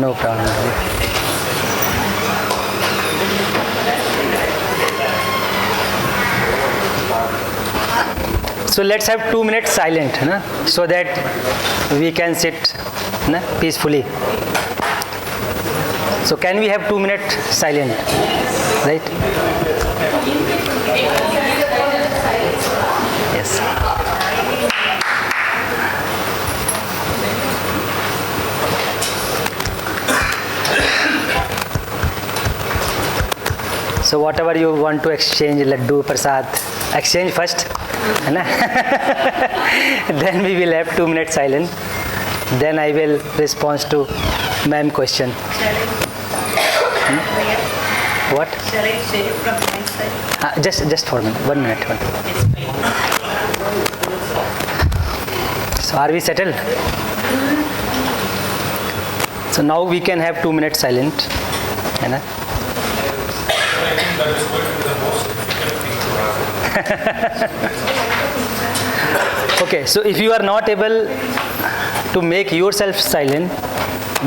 No problem. So let's have 2 minutes silent, na? So that we can sit na, peacefully. So can we have 2 minutes silent, right? Yes. So whatever you want to exchange, laddu, prasad, exchange first, है ना? Then we will have 2 minutes silent. Then I will respond to ma'am question. What? Shall I share from my side? Just for a minute. 1 minute. So are we settled? So now we can have 2 minutes silent, है ना? That is going to be the most difficult thing to ask. Okay, so if you are not able to make yourself silent,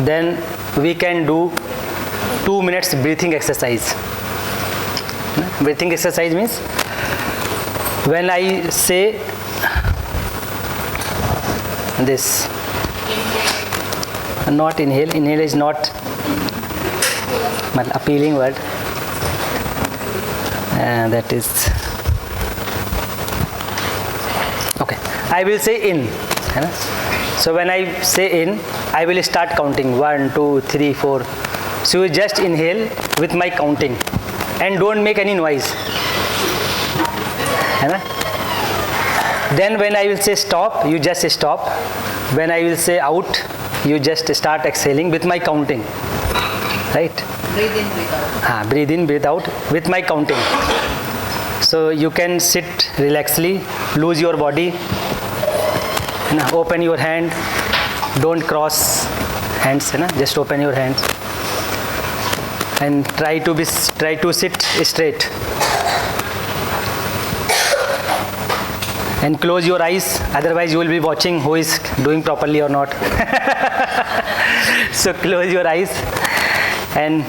then we can do 2 minutes breathing exercise. Breathing exercise means when I say this, not inhale, inhale is not an appealing word. That is okay. I will say in. So when I say in, I will start counting 1, 2, 3, 4. So you just inhale with my counting and don't make any noise. Then when I will say stop, you just stop. When I will say out, you just start exhaling with my counting. Right? Breathe in, breathe out. Breathe in, breathe out with my counting. So you can sit relaxedly, lose your body, open your hand, don't cross hands, just open your hands and try to sit straight and close your eyes, otherwise you will be watching who is doing properly or not. So close your eyes and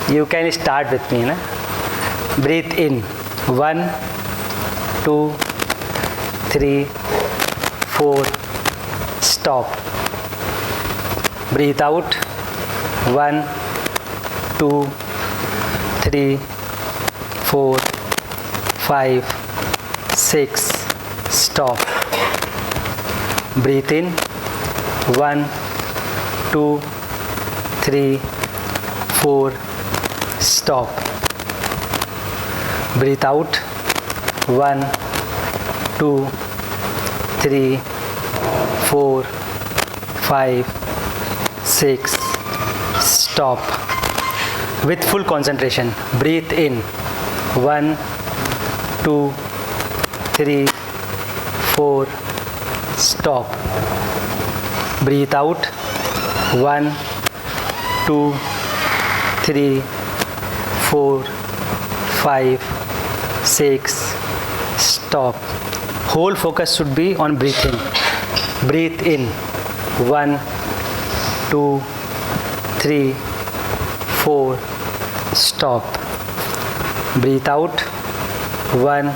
you can start with me. Breathe in. 1, 2, 3, 4. Stop. Breathe out. 1, 2, 3, 4, 5, 6. Stop. Breathe in. 1, 2, 3, 4. Stop. Breathe out. 1, 2, 3, 4, 5, 6. Stop. With full concentration. Breathe in. 1, 2, 3, 4. Stop. Breathe out. 1, 2, 3, 4, 5, 6. Stop. Whole focus should be on breathing. Breathe in. 1, 2, 3, 4. Stop. Breathe out. 1,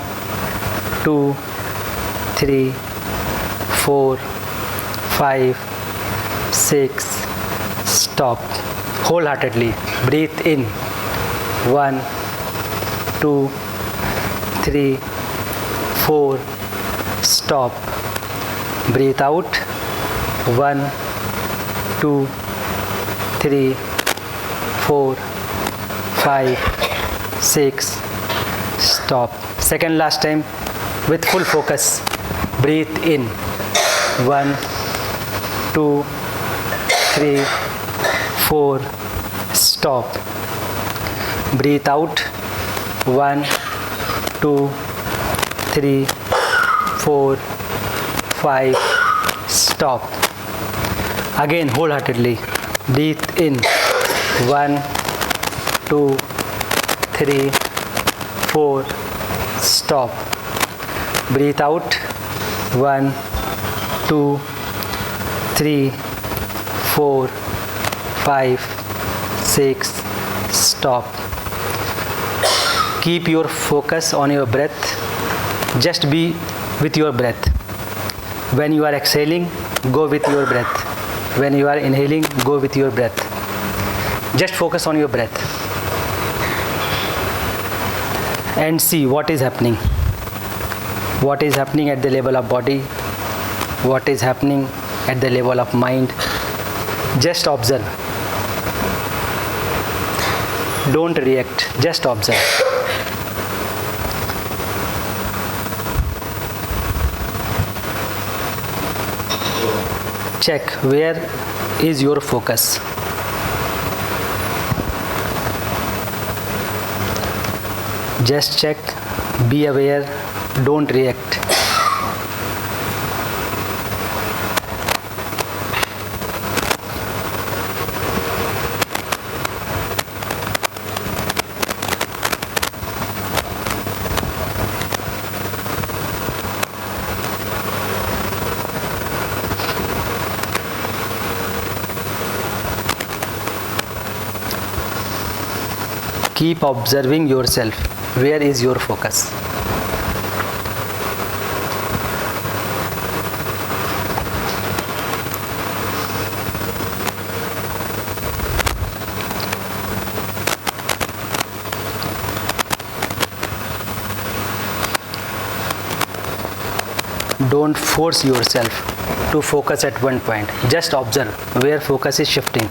2, 3, 4, 5, 6. Stop. Wholeheartedly. Breathe in. 1, 2, 3, 4. Stop. Breathe out. 1, 2, 3, 4, 5, 6. Stop. Second last time with full focus. Breathe in. 1, 2, 3, 4. Stop. Breathe out. 1, 2, 3, 4, 5. Stop. Again, wholeheartedly. Breathe in. 1, 2, 3, 4. Stop. Breathe out. 1, 2, 3, 4, 5, 6. Stop. Keep your focus on your breath. Just be with your breath. When you are exhaling, go with your breath. When you are inhaling, go with your breath. Just focus on your breath and see what is happening. What is happening at the level of body? What is happening at the level of mind? Just observe. Don't react, just observe. Check where is your focus. Just check, be aware, don't react. Keep observing yourself. Where is your focus? Don't force yourself to focus at one point. Just observe where focus is shifting.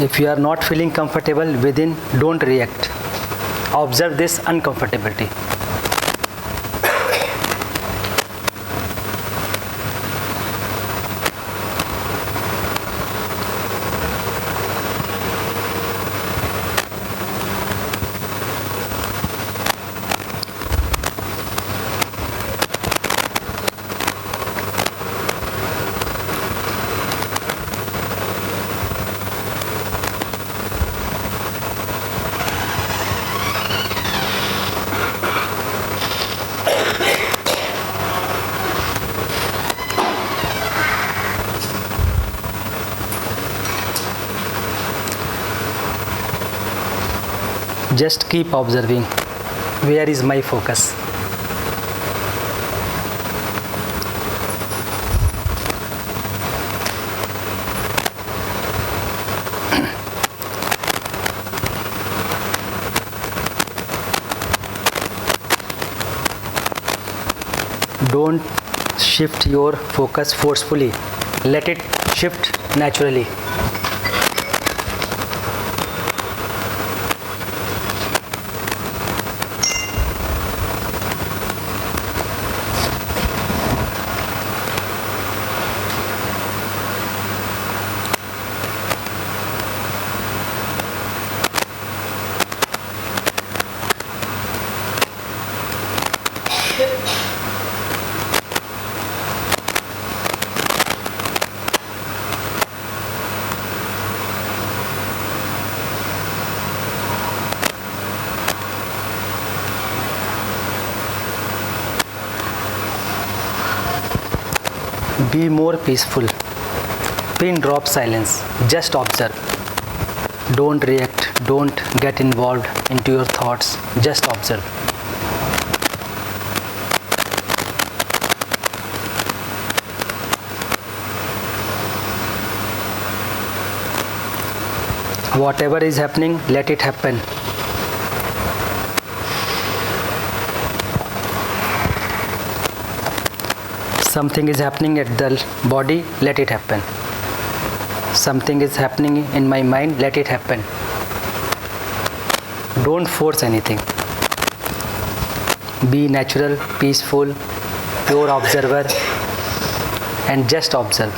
If you are not feeling comfortable within, don't react. Observe this uncomfortability. Just keep observing. Where is my focus? Don't shift your focus forcefully. Let it shift naturally. Be more peaceful. Pin drop silence. Just observe. Don't react. Don't get involved into your thoughts. Just observe. Whatever is happening, let it happen. Something is happening at the body, let it happen. Something is happening in my mind, let it happen. Don't force anything. Be natural, peaceful, pure observer, and just observe.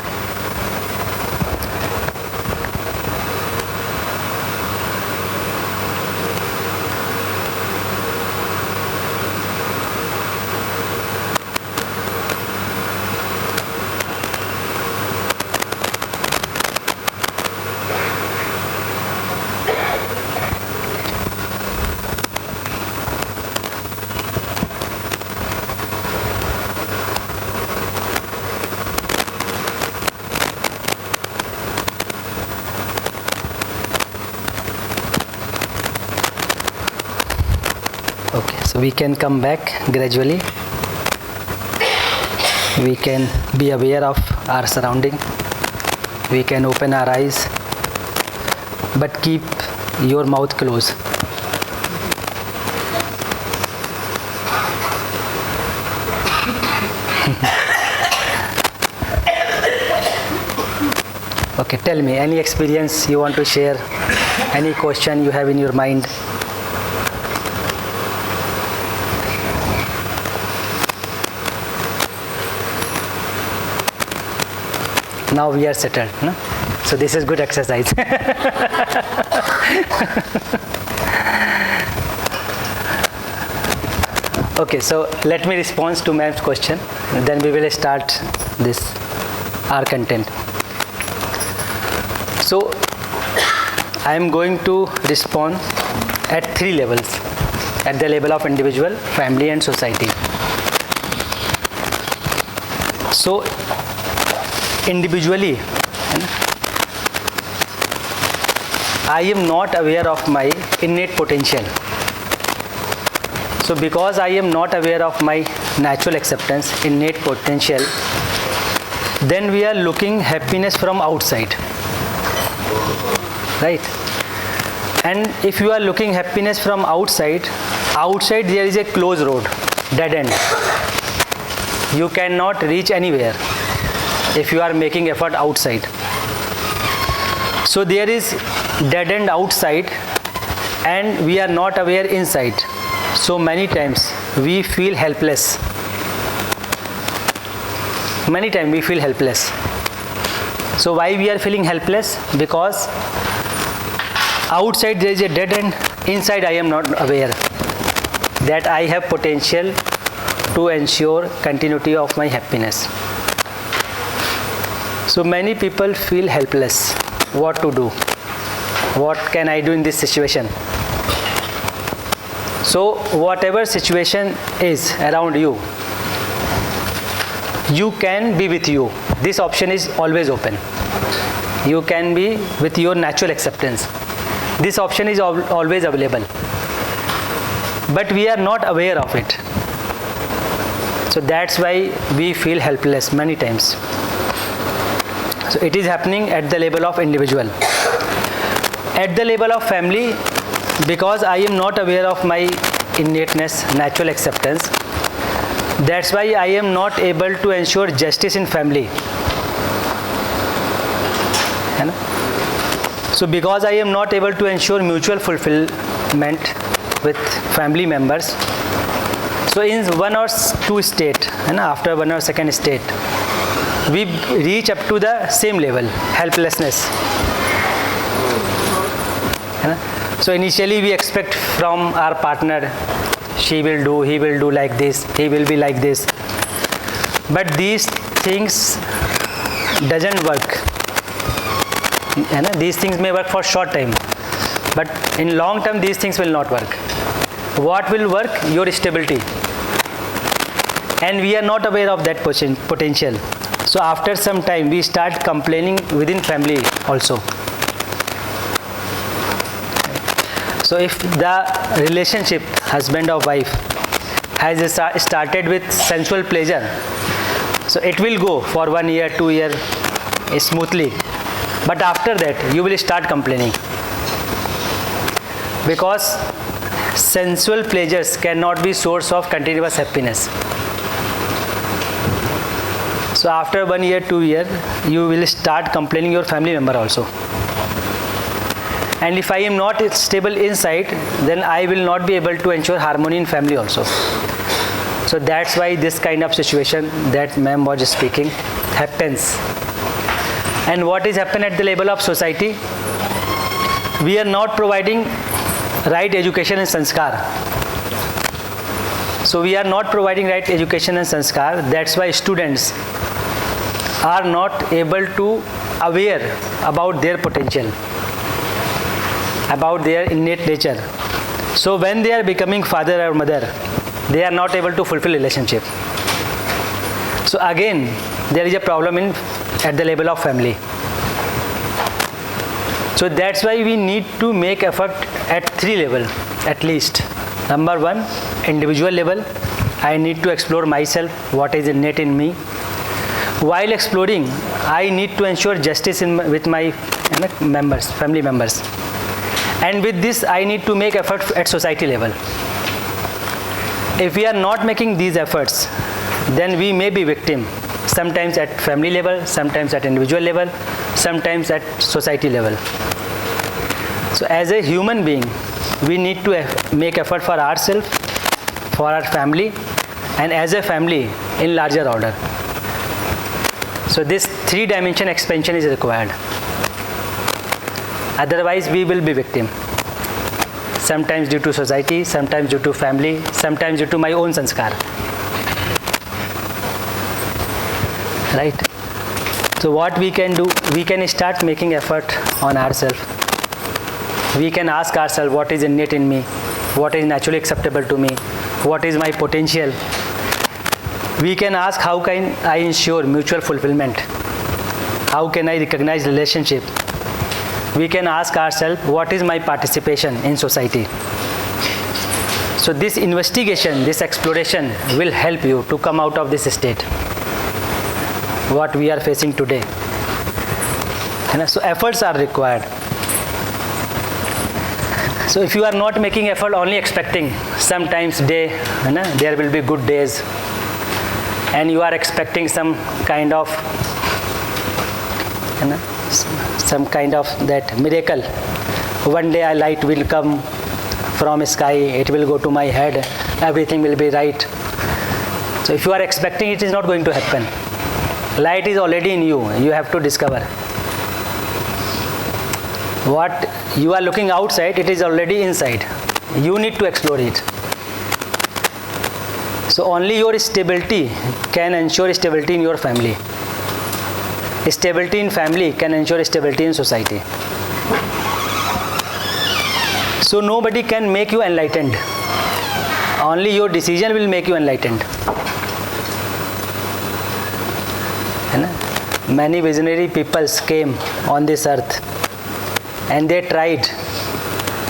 Okay, so we can come back gradually. We can be aware of our surrounding. We can open our eyes, but keep your mouth closed. Okay, tell me any experience you want to share, any question you have in your mind. Now we are settled, no? So this is good exercise. Okay, so let me respond to ma'am's question, then we will start this our content. So I am going to respond at 3 levels, at the level of individual, family and society. So individually, I am not aware of my innate potential. So because I am not aware of my natural acceptance, innate potential, then we are looking happiness from outside, right? And if you are looking happiness from outside there is a closed road, dead end. You cannot reach anywhere if you are making effort outside. So there is dead end outside and we are not aware inside. So many times we feel helpless. Many times we feel helpless. So why we are feeling helpless? Because outside there is a dead end, inside I am not aware that I have potential to ensure continuity of my happiness. So many people feel helpless. What to do? What can I do in this situation? So whatever situation is around you, you can be with you. This option is always open. You can be with your natural acceptance. This option is always available. But we are not aware of it. So that's why we feel helpless many times. So it is happening at the level of individual. At the level of family, because I am not aware of my innateness, natural acceptance, that's why I am not able to ensure justice in family. So because I am not able to ensure mutual fulfillment with family members, so in 1 or 2 state, after 1 or 2nd state, we reach up to the same level, helplessness. So initially we expect from our partner, she will do, he will do like this, he will be like this. But these things doesn't work. These things may work for short time, but in long term these things will not work. What will work? Your stability. And we are not aware of that potential. So after some time we start complaining within family also. So if the relationship husband or wife has started with sensual pleasure, so it will go for 1 year, 2 years smoothly. But after that you will start complaining. Because sensual pleasures cannot be source of continuous happiness. So after 1 year, 2 year, you will start complaining your family member also. And if I am not stable inside, then I will not be able to ensure harmony in family also. So that's why this kind of situation that ma'am was speaking happens. And what is happening at the level of society? We are not providing right education and sanskar. So we are not providing right education and sanskar. That's why students are not able to aware about their potential, about their innate nature. So when they are becoming father or mother, they are not able to fulfill relationship. So again, there is a problem at the level of family. So that's why we need to make effort at 3 levels at least. Number 1, individual level. I need to explore myself, what is innate in me. While exploring, I need to ensure justice with my members, family members. And with this, I need to make effort at society level. If we are not making these efforts, then we may be victim. Sometimes at family level, sometimes at individual level, sometimes at society level. So as a human being, we need to make effort for ourselves, for our family, and as a family in larger order. So this 3-dimension expansion is required. Otherwise, we will be victim. Sometimes due to society, sometimes due to family, sometimes due to my own sanskar. Right? So what we can do, we can start making effort on ourselves. We can ask ourselves what is innate in me, what is naturally acceptable to me, what is my potential. We can ask how can I ensure mutual fulfillment, how can I recognize relationship. We can ask ourselves what is my participation in society. So this investigation, this exploration will help you to come out of this state, what we are facing today. So efforts are required. So if you are not making effort, only expecting sometimes there will be good days, and you are expecting some kind of that miracle. One day a light will come from sky, it will go to my head, everything will be right. So if you are expecting, it is not going to happen. Light is already in you. You have to discover. What you are looking outside, it is already inside. You need to explore it. So only your stability can ensure stability in your family. Stability in family can ensure stability in society. So nobody can make you enlightened. Only your decision will make you enlightened. Many visionary peoples came on this earth and they tried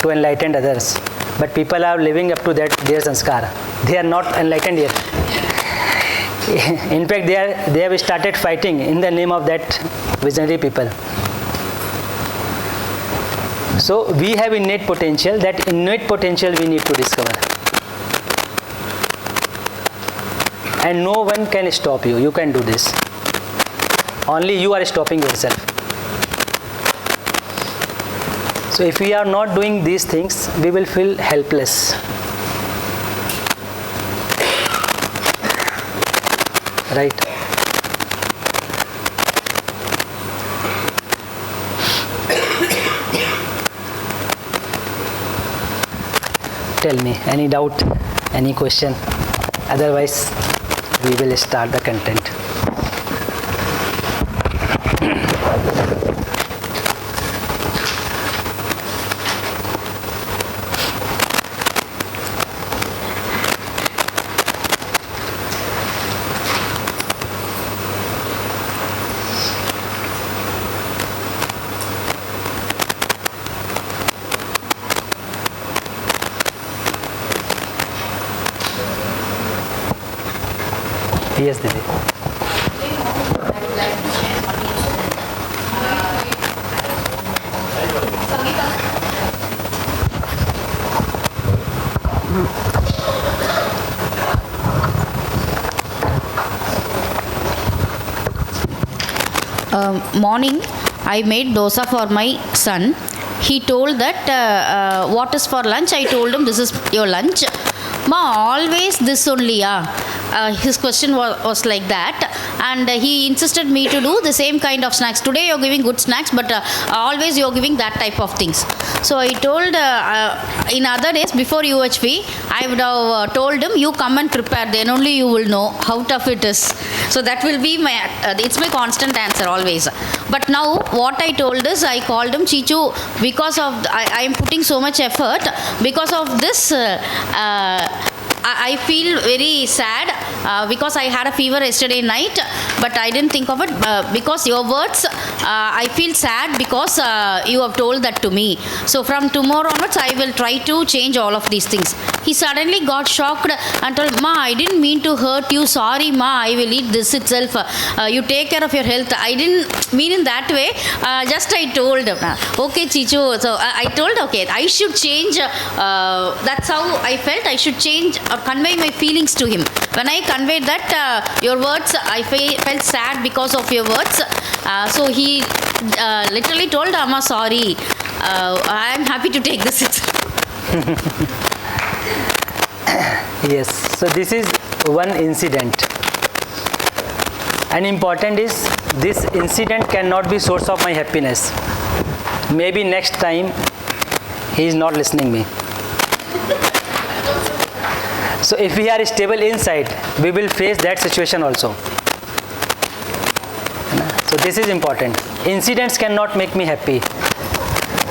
to enlighten others. But people are living up to their sanskar. They are not enlightened yet. In fact, they have started fighting in the name of that visionary people. So we have innate potential. That innate potential we need to discover. And no one can stop you. You can do this. Only you are stopping yourself. So if we are not doing these things, we will feel helpless. Right? Tell me, any doubt, any question? Otherwise, we will start the content. Yes, Didi. Morning, I made dosa for my son. He told that, what is for lunch? I told him, this is your lunch. Ma, always this only, his question was like that, and he insisted me to do the same kind of snacks. Today you're giving good snacks, but always you're giving that type of things. So I told, in other days before UHV, I would have told him, you come and prepare, then only you will know how tough it is. So that will be it's my constant answer always. But now what I told is, I called him, Chichu, because of, I am putting so much effort, because of this, I feel very sad because I had a fever yesterday night, but I didn't think of it because your words, I feel sad because you have told that to me. So from tomorrow onwards, I will try to change all of these things. He suddenly got shocked and told, Ma, I didn't mean to hurt you. Sorry, Ma, I will eat this itself. You take care of your health. I didn't mean in that way. Just I told him, okay, Chichu. So I told, okay, I should change. That's how I felt. I should change or convey my feelings to him. When I conveyed that, your words, I felt sad because of your words. So he literally told, Amma, sorry. I am happy to take this. Yes, so this is one incident. And important is, this incident cannot be source of my happiness. Maybe next time he is not listening me. So if we are stable inside, we will face that situation also. So this is important. Incidents cannot make me happy.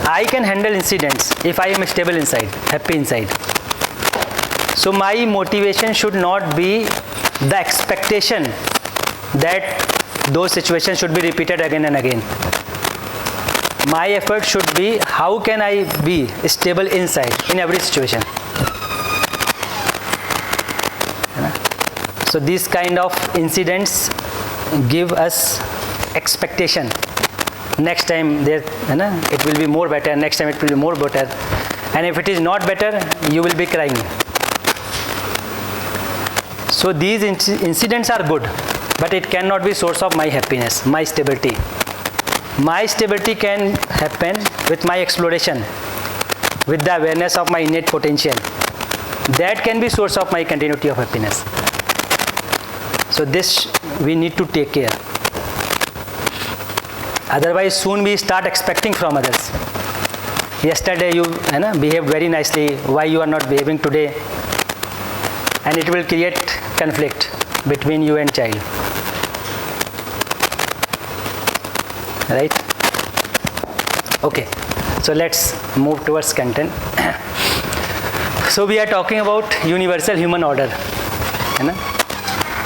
I can handle incidents if I am stable inside, happy inside. So my motivation should not be the expectation that those situations should be repeated again and again. My effort should be, how can I be stable inside in every situation? So these kind of incidents give us expectation. Next time it will be more better, next time it will be more better. And if it is not better, you will be crying. So these incidents are good, but it cannot be source of my happiness, my stability. My stability can happen with my exploration, with the awareness of my innate potential. That can be source of my continuity of happiness. So this we need to take care. Otherwise soon we start expecting from others. Yesterday you behaved very nicely, why you are not behaving today? And it will create conflict between you and child. Right? Okay, so let's move towards content. So we are talking about universal human order.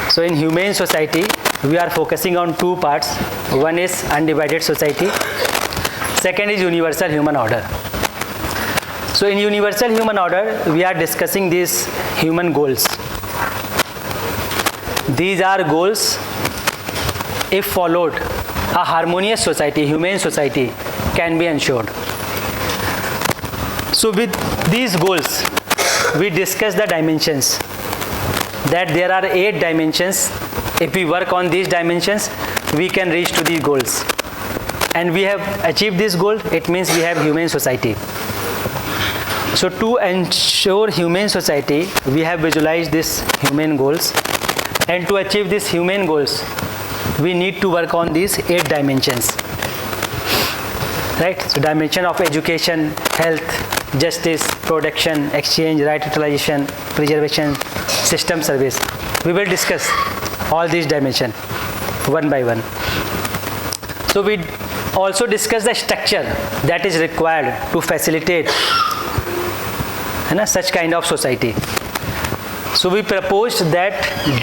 So in humane society, we are focusing on two parts. One is undivided society. Second is universal human order. So in universal human order, we are discussing these human goals. These are goals, if followed, a harmonious society, humane society can be ensured. So with these goals, we discuss the dimensions, that there are 8 dimensions. If we work on these dimensions, we can reach to these goals. And we have achieved this goal, it means we have humane society. So to ensure humane society, we have visualized these humane goals. And to achieve these humane goals, we need to work on these 8 dimensions. Right? So dimension of education, health, justice, protection, exchange, right utilization, preservation, system service. We will discuss all these dimensions one by one. So we also discuss the structure that is required to facilitate such kind of society. So we proposed that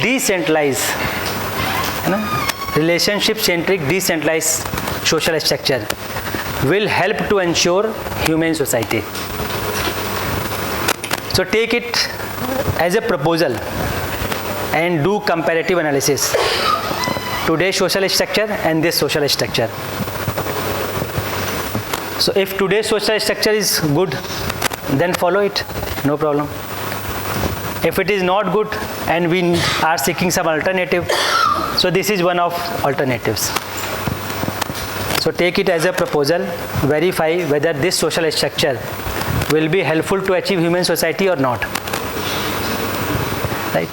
decentralized, relationship-centric decentralized social structure will help to ensure humane society. So take it as a proposal and do comparative analysis. Today's social structure and this social structure. So if today's social structure is good, then follow it, no problem. If it is not good and we are seeking some alternative, so this is one of alternatives. So take it as a proposal, verify whether this social structure will be helpful to achieve human society or not. Right?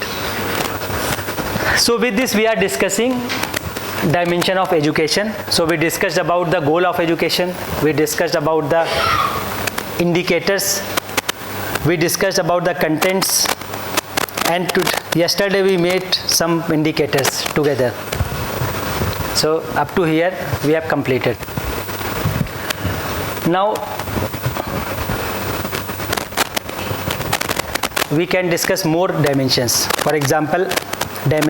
So with this we are discussing dimension of education. So we discussed about the goal of education, we discussed about the indicators, we discussed about the contents, and yesterday we made some indicators together. So up to here we have completed. Now we can discuss more dimensions. For example,